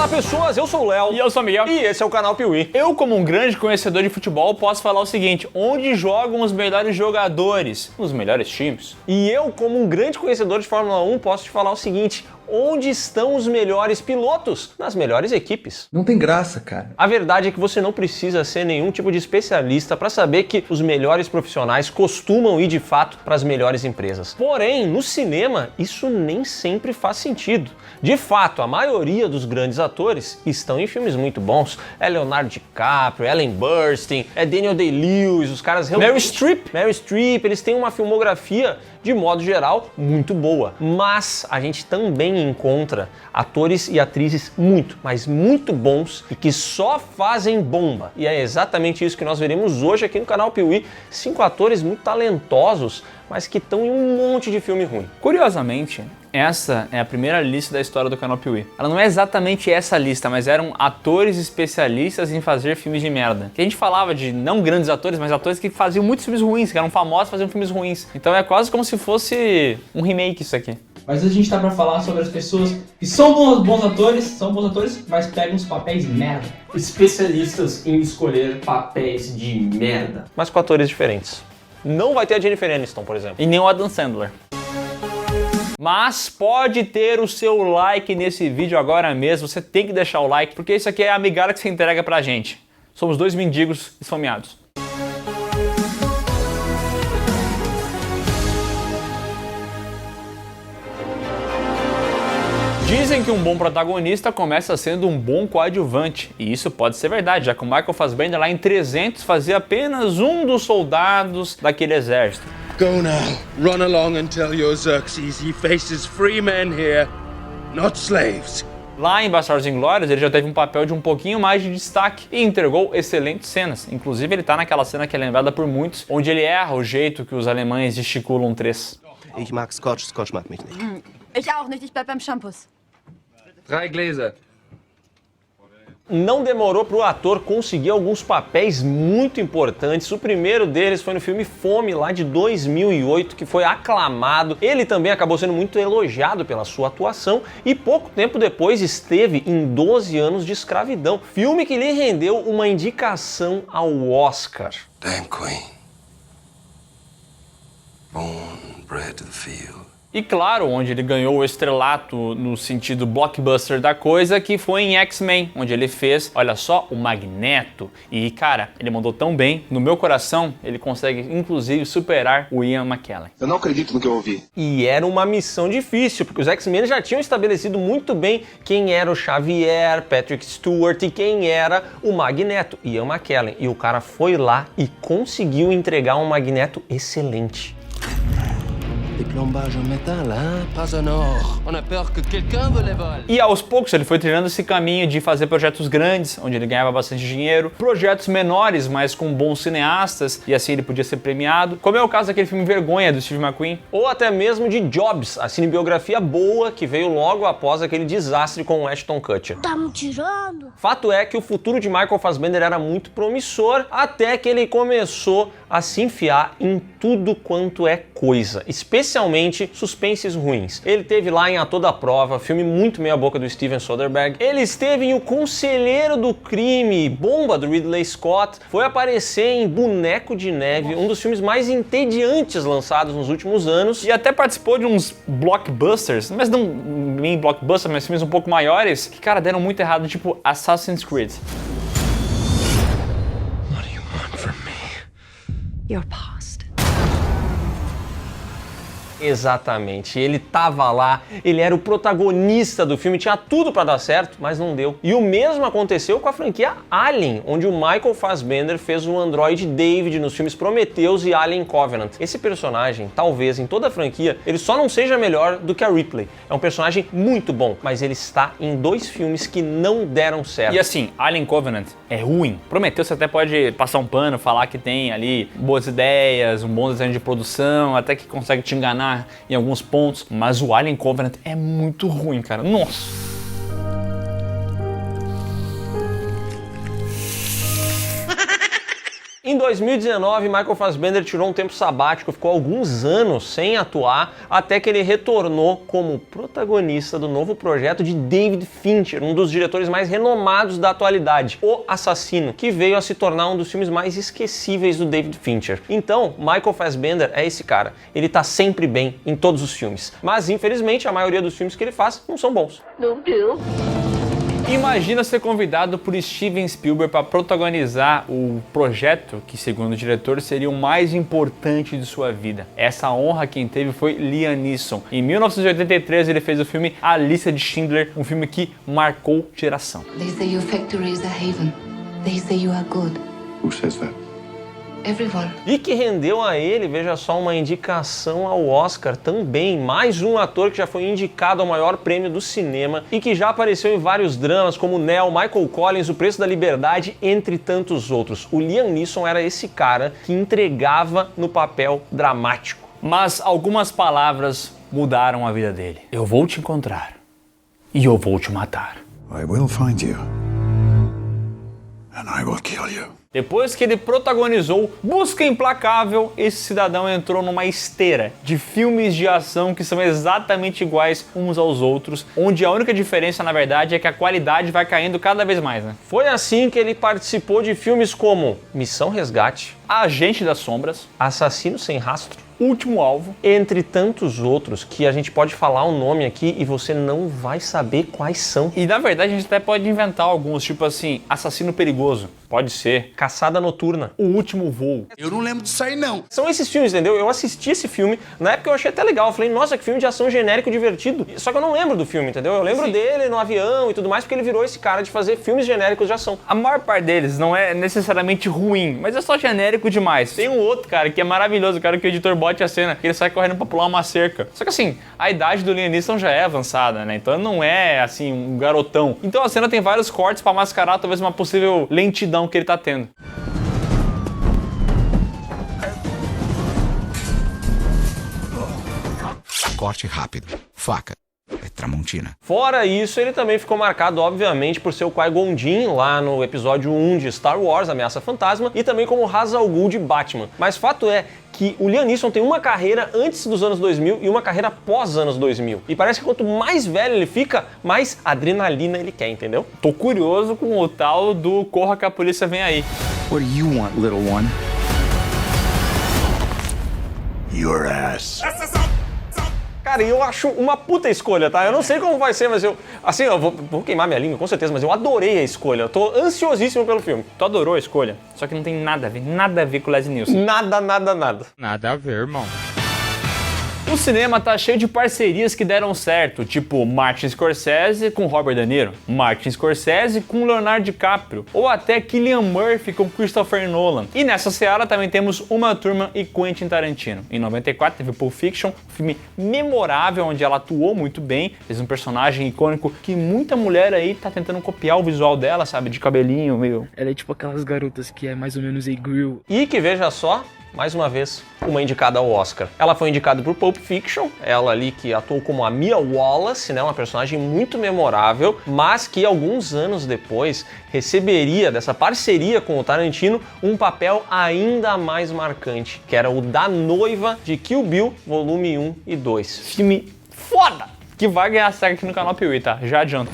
Olá pessoas, eu sou o Léo. E eu sou o Miguel. E esse é o canal Piuí. Eu, como um grande conhecedor de futebol, posso falar o seguinte: onde jogam os melhores jogadores? Nos melhores times. E eu, como um grande conhecedor de Fórmula 1, posso te falar o seguinte: onde estão os melhores pilotos? Nas melhores equipes. Não tem graça, cara. A verdade é que você não precisa ser nenhum tipo de especialista para saber que os melhores profissionais costumam ir de fato para as melhores empresas. Porém, no cinema, isso nem sempre faz sentido. De fato, a maioria dos grandes atores estão em filmes muito bons. É Leonardo DiCaprio, Ellen Burstyn, é Daniel Day-Lewis, os caras realmente... Meryl Streep, eles têm uma filmografia, de modo geral, muito boa. Mas a gente também encontra atores e atrizes muito, mas muito bons e que só fazem bomba. E é exatamente isso que nós veremos hoje aqui no canal Piuí. 5 atores muito talentosos, mas que estão em um monte de filme ruim. Curiosamente, essa é a primeira lista da história do canal Piuí. Ela não é exatamente essa lista, mas eram atores especialistas em fazer filmes de merda. Que a gente falava de não grandes atores, mas atores que faziam muitos filmes ruins, que eram famosos faziam filmes ruins. Então é quase como se fosse um remake isso aqui. Mas hoje a gente tá pra falar sobre as pessoas que são bons atores, mas pegam uns papéis merda. Especialistas em escolher papéis de merda. Mas com atores diferentes. Não vai ter a Jennifer Aniston, por exemplo. E nem o Adam Sandler. Mas pode ter o seu like nesse vídeo agora mesmo, você tem que deixar o like, porque isso aqui é a migalha que você entrega pra gente. Somos dois mendigos esfomeados. Dizem que um bom protagonista começa sendo um bom coadjuvante, e isso pode ser verdade, já que o Michael Fassbender lá em 300 fazia apenas um dos soldados daquele exército. Go now, run along and tell your Xerxes he faces free men here, not slaves. Lá em Bastardos Inglórios ele já teve um papel de um pouquinho mais de destaque e entregou excelentes cenas. Inclusive ele tá naquela cena que é lembrada por muitos, onde ele erra o jeito que os alemães gesticulam 3. Ich mag Scotch, Scotch mag mich nicht. Ich auch nicht, ich bleib beim Shampoos. 3 Gläser. Não demorou para o ator conseguir alguns papéis muito importantes. O primeiro deles foi no filme Fome, lá de 2008, que foi aclamado. Ele também acabou sendo muito elogiado pela sua atuação e pouco tempo depois esteve em 12 anos de escravidão, filme que lhe rendeu uma indicação ao Oscar. Damn Queen. Born, bred to the field. E claro, onde ele ganhou o estrelato no sentido blockbuster da coisa, que foi em X-Men, onde ele fez, olha só, o Magneto. E cara, ele mandou tão bem, no meu coração, ele consegue inclusive superar o Ian McKellen. Eu não acredito no que eu ouvi. E era uma missão difícil, porque os X-Men já tinham estabelecido muito bem quem era o Xavier, Patrick Stewart e quem era o Magneto, Ian McKellen. E o cara foi lá e conseguiu entregar um Magneto excelente. Plombage en métal, hein? Pas en or. On a peur que quelqu'un veut les voler. E aos poucos ele foi treinando esse caminho de fazer projetos grandes, onde ele ganhava bastante dinheiro, projetos menores, mas com bons cineastas, e assim ele podia ser premiado, como é o caso daquele filme Vergonha, do Steve McQueen. Ou até mesmo de Jobs, a cinebiografia boa que veio logo após aquele desastre com o Ashton Kutcher. Tá me tirando? Fato é que o futuro de Michael Fassbender era muito promissor, até que ele começou a se enfiar em tudo quanto é coisa, especialmente suspenses ruins. Ele teve lá em A Toda Prova, filme muito meia boca do Steven Soderbergh. Ele esteve em O Conselheiro do Crime, Bomba, do Ridley Scott. Foi aparecer em Boneco de Neve, um dos filmes mais entediantes lançados nos últimos anos. E até participou de uns blockbusters, mas não nem blockbusters, mas filmes um pouco maiores, que cara, deram muito errado, tipo Assassin's Creed. What do you want from me? Your past. Exatamente, ele tava lá, ele era o protagonista do filme, tinha tudo pra dar certo, mas não deu. E o mesmo aconteceu com a franquia Alien, onde o Michael Fassbender fez o androide David nos filmes Prometheus e Alien Covenant. Esse personagem, talvez em toda a franquia, ele só não seja melhor do que a Ripley. É um personagem muito bom, mas ele está em 2 filmes que não deram certo. E assim, Alien Covenant é ruim. Prometheus você até pode passar um pano, falar que tem ali boas ideias, um bom desenho de produção, até que consegue te enganar em alguns pontos, mas o Alien Covenant é muito ruim, cara. Nossa! Em 2019, Michael Fassbender tirou um tempo sabático, ficou alguns anos sem atuar, até que ele retornou como protagonista do novo projeto de David Fincher, um dos diretores mais renomados da atualidade, O Assassino, que veio a se tornar um dos filmes mais esquecíveis do David Fincher. Então, Michael Fassbender é esse cara. Ele tá sempre bem em todos os filmes, mas infelizmente a maioria dos filmes que ele faz não são bons. Imagina ser convidado por Steven Spielberg para protagonizar o projeto que, segundo o diretor, seria o mais importante de sua vida. Essa honra quem teve foi Liam Neeson. Em 1983 ele fez o filme A Lista de Schindler, um filme que marcou geração. They say your factory is a haven. They say you are good. Who says that? Everyone. E que rendeu a ele, veja só, uma indicação ao Oscar também. Mais um ator que já foi indicado ao maior prêmio do cinema e que já apareceu em vários dramas como Nell, Michael Collins, O Preço da Liberdade, entre tantos outros. O Liam Neeson era esse cara que entregava no papel dramático. Mas algumas palavras mudaram a vida dele. Eu vou te encontrar e eu vou te matar. I will find you and I will kill you. Depois que ele protagonizou Busca Implacável, esse cidadão entrou numa esteira de filmes de ação que são exatamente iguais uns aos outros, onde a única diferença, na verdade, é que a qualidade vai caindo cada vez mais, né? Foi assim que ele participou de filmes como Missão Resgate, Agente das Sombras, Assassino Sem Rastro, Último Alvo, entre tantos outros que a gente pode falar o nome aqui e você não vai saber quais são. e na verdade a gente até pode inventar alguns, tipo assim, Assassino Perigoso, pode ser, Caçada Noturna. O Último Voo. Eu não lembro disso aí, não. São esses filmes, entendeu? Eu assisti esse filme, na época eu achei até legal, eu falei, nossa, que filme de ação genérico divertido. Só que eu não lembro do filme, entendeu? Eu lembro dele no avião e tudo mais, porque ele virou esse cara de fazer filmes genéricos de ação. A maior parte deles não é necessariamente ruim, mas é só genérico demais. Tem um outro, cara, que é maravilhoso, o cara que o editor bote a cena, que ele sai correndo pra pular uma cerca. Só que assim, a idade do Liam Neeson já é avançada, né? Então não é, assim, um garotão. Então a cena tem vários cortes pra mascarar talvez uma possível lentidão que ele tá tendo. Corte rápido. Faca. É Tramontina. Fora isso, ele também ficou marcado, obviamente, por ser o Qui-Gon Jinn lá no episódio 1 de Star Wars, Ameaça Fantasma, e também como Ra's al Ghul de Batman. Mas fato é que o Liam Neeson tem uma carreira antes dos anos 2000 e uma carreira pós anos 2000. E parece que quanto mais velho ele fica, mais adrenalina ele quer, entendeu? Tô curioso com o tal do Corra que a Polícia Vem Aí. What do you want, little one? Your ass. Cara, eu acho uma puta escolha, tá? Eu não sei como vai ser, mas eu... Assim, eu vou queimar minha língua, com certeza, mas eu adorei a escolha. Eu tô ansiosíssimo pelo filme. Tu adorou a escolha? Só que não tem nada a ver com o Leslie Nielsen. Nada. Nada a ver, irmão. O cinema tá cheio de parcerias que deram certo, tipo Martin Scorsese com Robert De Niro, Martin Scorsese com Leonardo DiCaprio, ou até Cillian Murphy com Christopher Nolan. E nessa seara também temos Uma Thurman e Quentin Tarantino. Em 94 teve Pulp Fiction, um filme memorável onde ela atuou muito bem, fez um personagem icônico que muita mulher aí tá tentando copiar o visual dela, sabe, de cabelinho meio... Ela é tipo aquelas garotas que é mais ou menos a grill. E que, veja só, mais uma vez, uma indicada ao Oscar. Ela foi indicada por Pulp Fiction, ela ali que atuou como a Mia Wallace, né, uma personagem muito memorável, mas que alguns anos depois receberia dessa parceria com o Tarantino um papel ainda mais marcante, que era o da noiva de Kill Bill, volume 1 e 2. Filme foda! Que vai ganhar a SEGA aqui no canal Piuí, tá? Já adianto.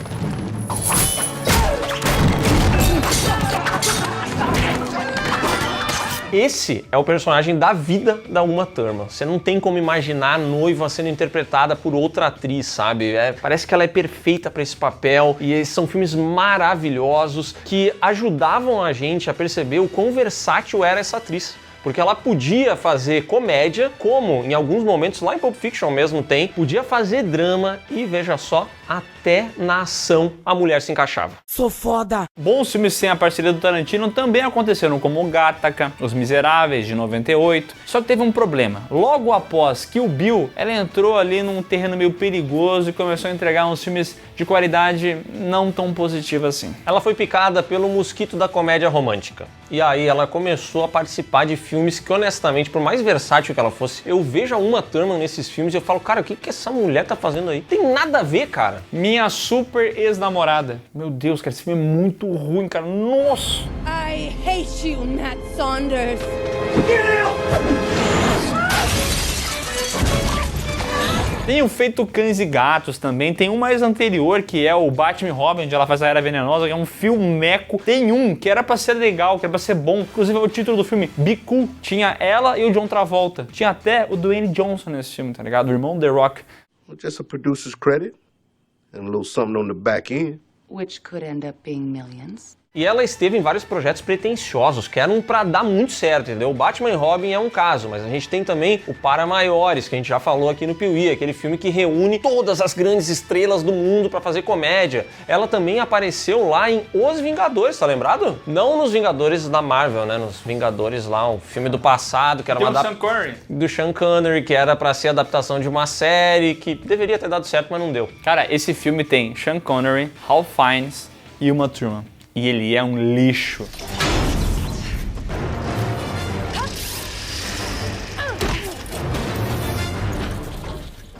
Esse é o personagem da vida da Uma Thurman. Você não tem como imaginar a noiva sendo interpretada por outra atriz, sabe? Parece que ela é perfeita para esse papel e esses são filmes maravilhosos que ajudavam a gente a perceber o quão versátil era essa atriz. Porque ela podia fazer comédia, como em alguns momentos lá em Pulp Fiction mesmo tem, podia fazer drama e, veja só, até na ação a mulher se encaixava. Sou foda! Bons filmes sem a parceria do Tarantino também aconteceram, como Gattaca, Os Miseráveis, de 98. Só que teve um problema. Logo após Kill Bill, ela entrou ali num terreno meio perigoso e começou a entregar uns filmes de qualidade não tão positiva assim. Ela foi picada pelo mosquito da comédia romântica. E aí ela começou a participar de filmes que, honestamente, por mais versátil que ela fosse, eu vejo a Uma Thurman nesses filmes e eu falo, cara, o que essa mulher tá fazendo aí? Tem nada a ver, cara. Minha Super Ex-Namorada. Meu Deus, cara, esse filme é muito ruim, cara. Nossa! I hate you, Nat Saunders. Tem o Feito Cães e Gatos também, tem um mais anterior que é o Batman e Robin, onde ela faz a Era Venenosa, que é um filmeco. Tem um que era pra ser legal, que era pra ser bom, inclusive é o título do filme, Be Cool. Tinha ela e o John Travolta. Tinha até o Dwayne Johnson nesse filme, tá ligado? O irmão The Rock. Well, just a producer's credit and a little something on the back end. Which could end up being millions. E ela esteve em vários projetos pretensiosos, que eram pra dar muito certo, entendeu? O Batman e Robin é um caso, mas a gente tem também o Para Maiores, que a gente já falou aqui no Piuí, aquele filme que reúne todas as grandes estrelas do mundo pra fazer comédia. Ela também apareceu lá em Os Vingadores, tá lembrado? Não nos Vingadores da Marvel, né? Nos Vingadores lá, um filme do passado, que era uma do Sean Connery, que era pra ser adaptação de uma série, que deveria ter dado certo, mas não deu. Cara, esse filme tem Sean Connery, Ralph Fiennes e Uma Thurman. E ele é um lixo.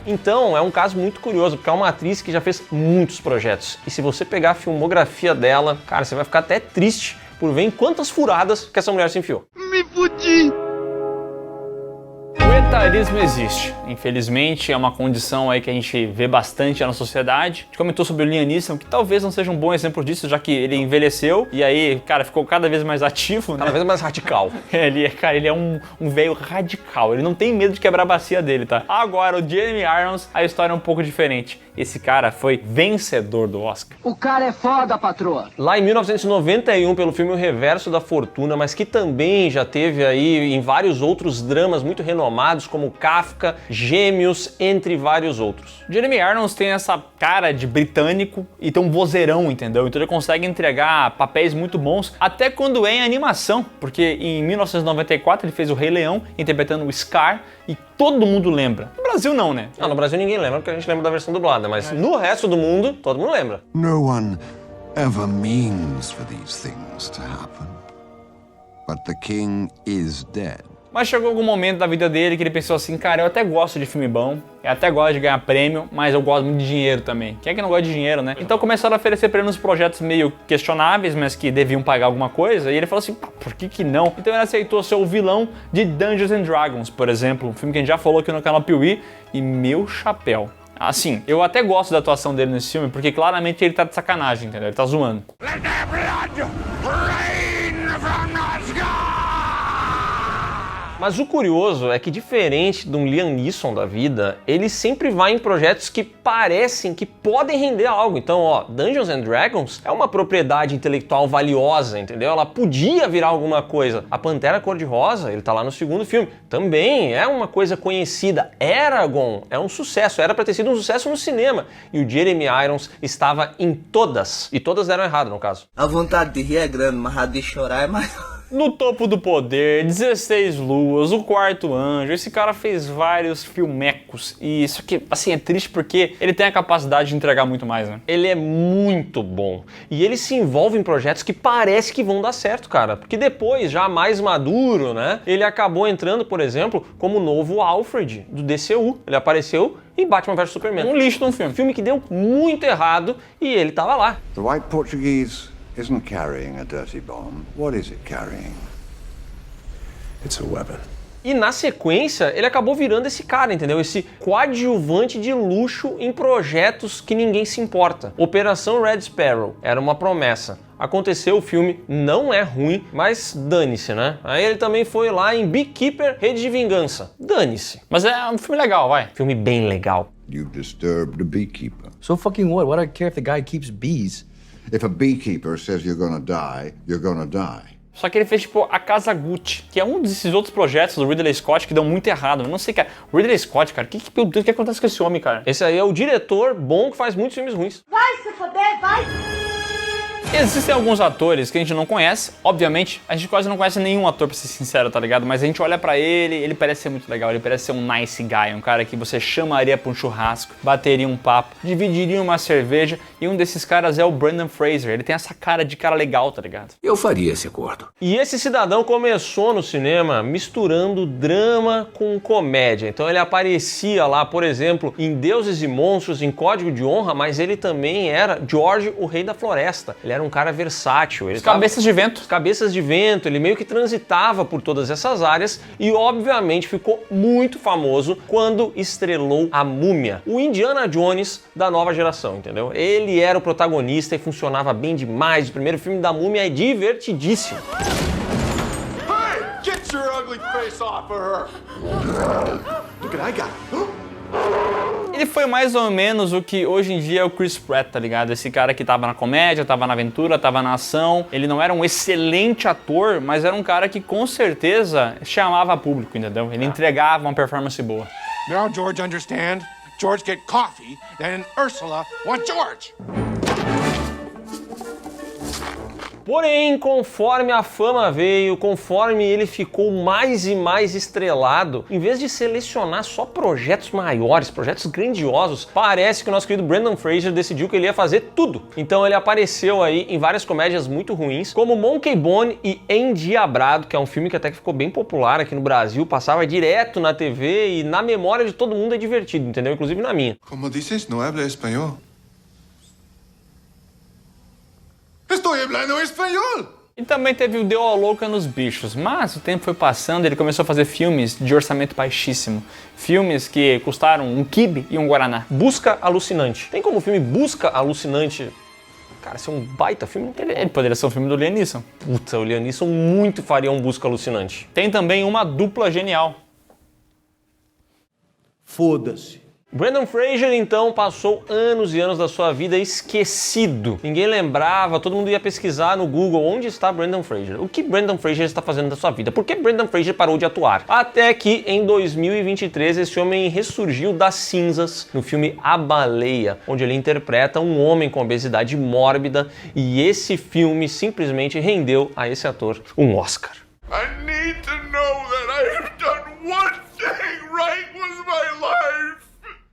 Então, é um caso muito curioso, porque é uma atriz que já fez muitos projetos. E se você pegar a filmografia dela, cara, você vai ficar até triste por ver em quantas furadas que essa mulher se enfiou. Me fudi! O etarismo existe. Infelizmente, é uma condição aí que a gente vê bastante na sociedade. A gente comentou sobre o Liam Neeson, que talvez não seja um bom exemplo disso, já que ele envelheceu e aí, cara, ficou cada vez mais ativo, né? Cada vez mais radical. Ele é um velho radical. Ele não tem medo de quebrar a bacia dele, tá? Agora, o Jeremy Irons, a história é um pouco diferente. Esse cara foi vencedor do Oscar. O cara é foda, patroa. Lá em 1991, pelo filme O Reverso da Fortuna, mas que também já teve aí em vários outros dramas muito renomados, como Kafka, Gêmeos, entre vários outros. Jeremy Irons tem essa cara de britânico e tem um vozeirão, entendeu? Então ele consegue entregar papéis muito bons, até quando é em animação, porque em 1994 ele fez o Rei Leão, interpretando o Scar, e todo mundo lembra. No Brasil não, né? Não, no Brasil ninguém lembra, porque a gente lembra da versão dublada, mas no resto do mundo, todo mundo lembra. No one ever means for these things to happen. But the king is dead. Mas chegou algum momento da vida dele que ele pensou assim, cara, eu até gosto de filme bom, eu até gosto de ganhar prêmio, mas eu gosto muito de dinheiro também. Quem é que não gosta de dinheiro, né? Então começaram a oferecer prêmios nos projetos meio questionáveis, mas que deviam pagar alguma coisa, e ele falou assim, por que não? Então ele aceitou ser o vilão de Dungeons and Dragons, por exemplo, um filme que a gente já falou aqui no canal Piuí, e meu chapéu. Assim, eu até gosto da atuação dele nesse filme, porque claramente ele tá de sacanagem, entendeu? Ele tá zoando. Let the blood rain from the sky! Mas o curioso é que, diferente de um Liam Neeson da vida, ele sempre vai em projetos que parecem que podem render algo. Então, ó, Dungeons and Dragons é uma propriedade intelectual valiosa, entendeu? Ela podia virar alguma coisa. A Pantera Cor-de-Rosa, ele tá lá no segundo filme, também é uma coisa conhecida. Eragon é um sucesso, era pra ter sido um sucesso no cinema. E o Jeremy Irons estava em todas. E todas deram errado, no caso. A vontade de rir é grande, mas a de chorar é maior. No Topo do Poder, 16 Luas, O Quarto Anjo, esse cara fez vários filmecos. E isso aqui, assim, é triste porque ele tem a capacidade de entregar muito mais, né? Ele é muito bom. E ele se envolve em projetos que parece que vão dar certo, cara. Porque depois, já mais maduro, né? Ele acabou entrando, por exemplo, como o novo Alfred, do DCU. Ele apareceu em Batman vs Superman. Um lixo num filme. Filme que deu muito errado e ele tava lá. The White Portuguese isn't carrying a dirty bomb. What is it carrying? It's a weapon. E na sequência, ele acabou virando esse cara, entendeu? Esse coadjuvante de luxo em projetos que ninguém se importa. Operação Red Sparrow era uma promessa. Aconteceu, o filme não é ruim, mas dane-se, né? Aí ele também foi lá em Beekeeper, Rede de Vingança. Dane-se. Mas é um filme legal, vai. Filme bem legal. You disturbed the beekeeper. So fucking what? What do I care if the guy keeps bees? If a beekeeper says you're gonna die, you're gonna die. Só que ele fez, tipo, A Casa Gucci, que é um desses outros projetos do Ridley Scott que dão muito errado. Eu não sei, cara. Ridley Scott, cara, meu Deus, o que acontece com esse homem, cara? Esse aí é o diretor bom que faz muitos filmes ruins. Vai se foder, vai! Existem alguns atores que a gente não conhece. Obviamente, a gente quase não conhece nenhum ator, pra ser sincero, tá ligado? Mas a gente olha pra ele parece ser muito legal, ele parece ser um nice guy, um cara que você chamaria pra um churrasco, bateria um papo, dividiria uma cerveja, e um desses caras é o Brendan Fraser. Ele tem essa cara de cara legal, tá ligado? Eu faria esse acordo. E esse cidadão começou no cinema misturando drama com comédia. Então ele aparecia lá, por exemplo, em Deuses e Monstros, em Código de Honra, mas ele também era George, o Rei da Floresta. Ele era era um cara versátil. Ele Cabeças de vento. Cabeças de vento, ele meio que transitava por todas essas áreas e obviamente ficou muito famoso quando estrelou a Múmia, o Indiana Jones da nova geração, entendeu? Ele era o protagonista e funcionava bem demais. O primeiro filme da Múmia é divertidíssimo. Hey! Get your ugly face off of her! Look at I got it. Ele foi mais ou menos o que hoje em dia é o Chris Pratt, tá ligado? Esse cara que tava na comédia, tava na aventura, tava na ação. Ele não era um excelente ator, mas era um cara que com certeza chamava público, entendeu? Ele entregava uma performance boa. Now George understand. George get coffee, then Ursula want George. Porém, conforme a fama veio, conforme ele ficou mais e mais estrelado, em vez de selecionar só projetos maiores, projetos grandiosos, parece que o nosso querido Brendan Fraser decidiu que ele ia fazer tudo. Então ele apareceu aí em várias comédias muito ruins, como Monkey Bone e Endiabrado, que é um filme que até que ficou bem popular aqui no Brasil, passava direto na TV e na memória de todo mundo é divertido, entendeu? Inclusive na minha. Como dices, no habla espanhol. Estoy hablando español! E também teve o Deu a Louca nos Bichos, mas o tempo foi passando e ele começou a fazer filmes de orçamento baixíssimo. Filmes que custaram um quibe e um guaraná. Busca Alucinante. Tem como o filme Busca Alucinante, cara, ser um baita filme? Ele poderia ser um filme do Liam Neeson. Puta, o Liam Neeson muito faria um Busca Alucinante. Tem também uma dupla genial. Foda-se. Brendan Fraser, então, passou anos e anos da sua vida esquecido. Ninguém lembrava, todo mundo ia pesquisar no Google onde está Brendan Fraser. O que Brendan Fraser está fazendo da sua vida? Por que Brendan Fraser parou de atuar? Até que, em 2023, esse homem ressurgiu das cinzas no filme A Baleia, onde ele interpreta um homem com obesidade mórbida, e esse filme simplesmente rendeu a esse ator um Oscar. I need to know that I have done one thing right with my life!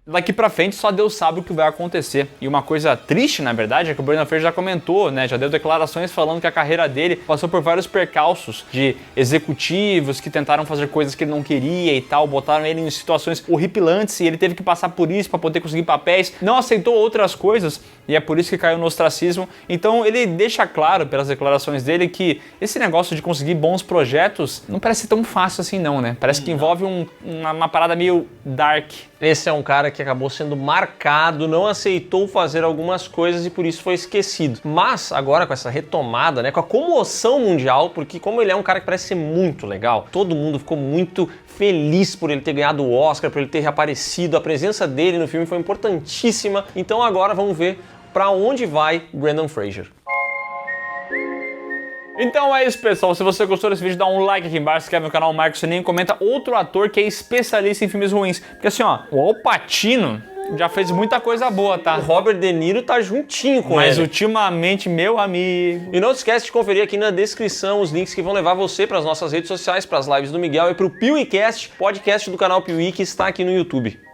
Daqui pra frente só Deus sabe o que vai acontecer. E uma coisa triste, na verdade, é que o Brendan Fraser já comentou, né? Já deu declarações falando que a carreira dele passou por vários percalços de executivos que tentaram fazer coisas que ele não queria e tal, botaram ele em situações horripilantes e ele teve que passar por isso pra poder conseguir papéis, não aceitou outras coisas e é por isso que caiu no ostracismo. Então ele deixa claro pelas declarações dele que esse negócio de conseguir bons projetos não parece tão fácil assim não, né? Parece que envolve uma parada meio dark. Esse é um cara que acabou sendo marcado, não aceitou fazer algumas coisas e por isso foi esquecido. Mas agora com essa retomada, né, com a comoção mundial, porque como ele é um cara que parece ser muito legal, todo mundo ficou muito feliz por ele ter ganhado o Oscar, por ele ter reaparecido, a presença dele no filme foi importantíssima. Então agora vamos ver para onde vai Brendan Fraser. Então é isso, pessoal. Se você gostou desse vídeo, dá um like aqui embaixo, se inscreve no canal, marca o sininho e comenta outro ator que é especialista em filmes ruins. Porque assim, ó, o Al Pacino já fez muita coisa boa, tá? O Robert De Niro tá juntinho com ele. Mas ultimamente, meu amigo... E não se esquece de conferir aqui na descrição os links que vão levar você para as nossas redes sociais, para as lives do Miguel e para o PeeWeeCast, podcast do canal PeeWee que está aqui no YouTube.